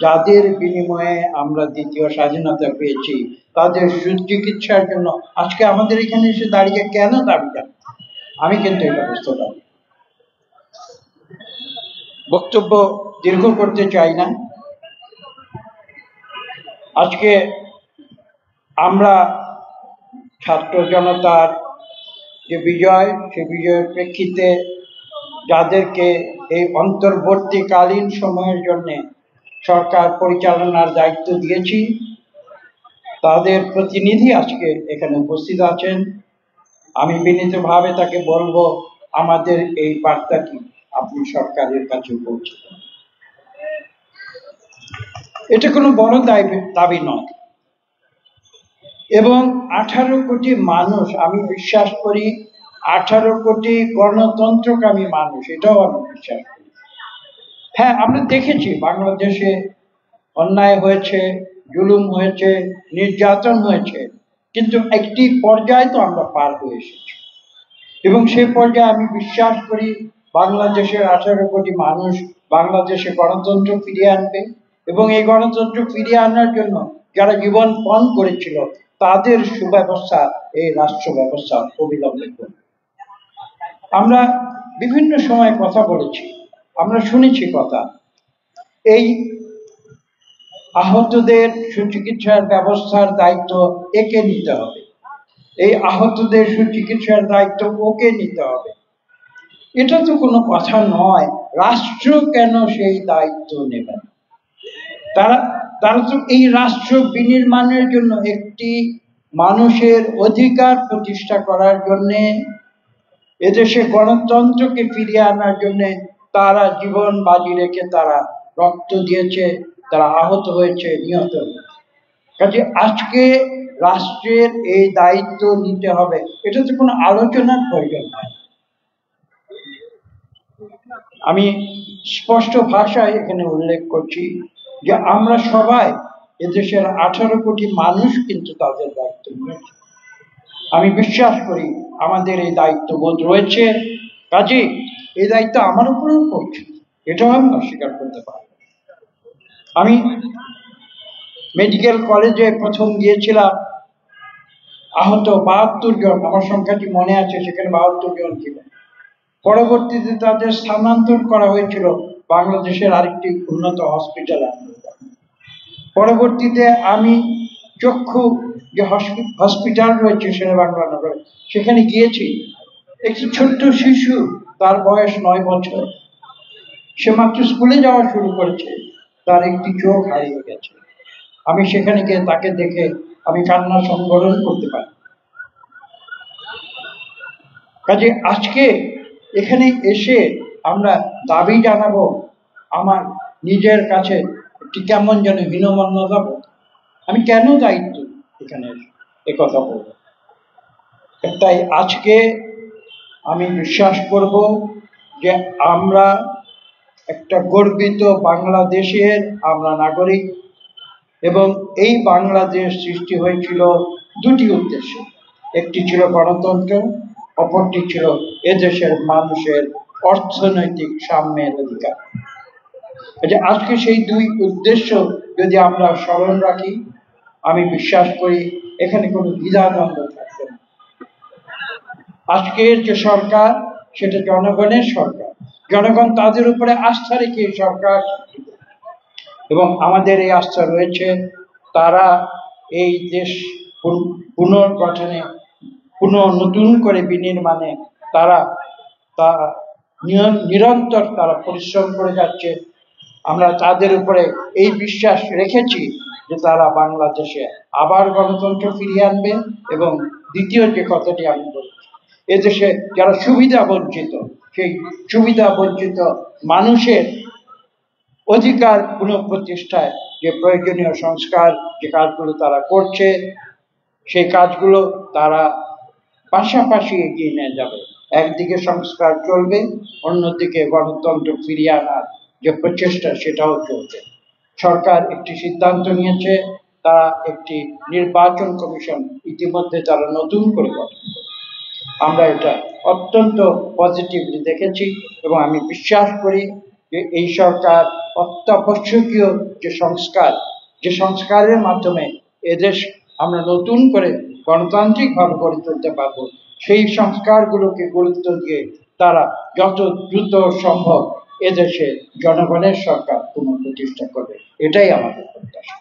যাদের বিনিময়ে আমরা দ্বিতীয় স্বাধীনতা পেয়েছি, তাদের সুচিকিৎসার জন্য আজকে আমাদের এখানে এসে দাঁড়িয়ে কেন দাবি জানায়? আমি কিন্তু এটা বুঝতে পারি। বক্তব্য দীর্ঘ করতে চাই না। আজকে আমরা ছাত্র জনতার যে বিজয়, সে বিজয়ের প্রেক্ষিতে যাদেরকে এই অন্তর্বর্তীকালীন সময়ের জন্য সরকার পরিচালনার দায়িত্ব দিয়েছি, তাদের প্রতিনিধি আজকে এখানে উপস্থিত আছেন। আমি বিনীতভাবে তাকে বলবো, আমাদের এই বার্তাটি আপনি সরকারের কাছে পৌঁছে দেন। এটা কোনো বড় দাবি নয়, এবং 18 কোটি মানুষ, আমি বিশ্বাস করি 18 কোটি গণতন্ত্রকামী মানুষ, এটাও আমি বিশ্বাস করি। হ্যাঁ, আমরা দেখেছি বাংলাদেশে অন্যায় হয়েছে, জুলুম হয়েছে, নির্যাতন হয়েছে, কিন্তু একটি পর্যায়ে তো আমরা পার হয়ে এসেছি, এবং সেই পর্যায়ে আমি বিশ্বাস করি বাংলাদেশের 18 কোটি মানুষ বাংলাদেশে গণতন্ত্র ফিরিয়ে আনবে, এবং এই গণতন্ত্র ফিরিয়ে আনার জন্য যারা জীবন পণ করেছিল তাদের সুব্যবস্থা এই রাষ্ট্র ব্যবস্থা অবিলম্বে করবে। আমরা বিভিন্ন সময় কথা বলেছি, আমরা শুনেছি কথা, এই আহতদের সুচিকিৎসার ব্যবস্থার দায়িত্ব একে নিতে হবে, এই আহতদের সুচিকিৎসার দায়িত্ব ওকে নিতে হবে। এটা তো কোনো কথা নয়। রাষ্ট্র কেন সেই দায়িত্ব নেবে না? তারা তো এই রাষ্ট্র বিনির্মাণের জন্য, একটি মানুষের অধিকার প্রতিষ্ঠা করার জন্যে, এদেশে গণতন্ত্রকে ফিরিয়ে আনার জন্যে তারা জীবন বাজি রেখে তারা রক্ত দিয়েছে, তারা আহত হয়েছে, নিহত হয়েছে। কাজে আজকে রাষ্ট্রের এই দায়িত্ব নিতে হবে, এটা তো কোনো আলোচনার প্রয়োজন নয়। আমি স্পষ্ট ভাষায় এখানে উল্লেখ করছি যে আমরা সবাই এদেশের 18 কোটি মানুষ কিন্তু তাদের দায়িত্ব নিয়েছে। আমি বিশ্বাস করি আমাদের এই দায়িত্ববোধ রয়েছে, কাজে এই দায়িত্ব আমার উপরেও পড়ছে, এটাও আমি অস্বীকার করতে পারি। আমি মেডিকেল কলেজে প্রথম গিয়েছিলাম, আহত 72 জন, আমার সংখ্যাটি মনে আছে, সেখানে 72 জন ছিলেন। পরবর্তীতে তাদের স্থানান্তর করা হয়েছিল বাংলাদেশের আরেকটি উন্নত হসপিটালে। পরবর্তীতে আমি চক্ষু যে হসপিটাল রয়েছে শেরেবাংলা নগরে, সেখানে গিয়েছি। একটি ছোট্ট শিশু, তার বয়স 9 বছর, সে মাত্র স্কুলে যাওয়া শুরু করেছে, তার একটি চোখ হারিয়ে গেছে। আমি সেখানে গিয়ে তাকে দেখে আমি কান্না সংবরণ করতে পারি। কাজে আজকে এখানে এসে আমরা দাবি জানাবো, আমার নিজের কাছে একটি কেমন যেন হীনমন্যতা বোধ। আমি কেন দায়িত্ব এখানে একথা বলবো? তাই আজকে আমি বিশ্বাস করব যে আমরা একটা গর্বিত বাংলাদেশের আমরা নাগরিক, এবং এই বাংলাদেশ সৃষ্টি হয়েছিল দুটি উদ্দেশ্যে, একটি ছিল গণতন্ত্র, অপরটি ছিল এদেশের মানুষের অর্থনৈতিক সাম্যের অধিকার। আজকে সেই দুই উদ্দেশ্য যদি আমরা স্মরণ রাখি, আমি বিশ্বাস করি এখানে কোনো দ্বিধাদ্বন্দ্ব থাকবে না। আজকের যে সরকার, সেটা জনগণের সরকার, জনগণ তাদের উপরে আস্থা রেখে সরকার, এবং আমাদের এই আস্থা রয়েছে তারা এই দেশ পুনর্গঠনে, নতুন করে বিনির্মাণে তারা নিরন্তর তারা পরিশ্রম করে যাচ্ছে। আমরা তাদের উপরে এই বিশ্বাস রেখেছি যে তারা বাংলাদেশে আবার গণতন্ত্র ফিরিয়ে আনবে, এবং দ্বিতীয় যে কথাটি আমি বলছি, এদেশে যারা সুবিধা বঞ্চিত, সেই সুবিধা বঞ্চিত মানুষের অধিকার পুনঃপ্রতিষ্ঠায় যে প্রয়োজনীয় সংস্কার, যে কাজগুলো তারা করছে, সেই কাজগুলো তারা পাশাপাশি এগিয়ে নিয়ে যাবে। একদিকে সংস্কার চলবে, অন্যদিকে গণতন্ত্র ফিরিয়ে আনার যে প্রচেষ্টা, সেটাও চলবে। সরকার একটি সিদ্ধান্ত নিয়েছে, তারা একটি নির্বাচন কমিশন ইতিমধ্যে তারা নতুন করে গঠন করবে। আমরা এটা অত্যন্ত পজিটিভলি দেখেছি, এবং আমি বিশ্বাস করি যে এই সরকার অত্যাবশ্যকীয় যে সংস্কারের মাধ্যমে এদেশ আমরা নতুন করে গণতান্ত্রিকভাবে গড়ে তুলতে পারবো, সেই সংস্কারগুলোকে গুরুত্ব দিয়ে তারা যত দ্রুত সম্ভব এদেশে জনগণের সরকার পুনঃপ্রতিষ্ঠা করবে, এটাই আমাদের প্রত্যাশা।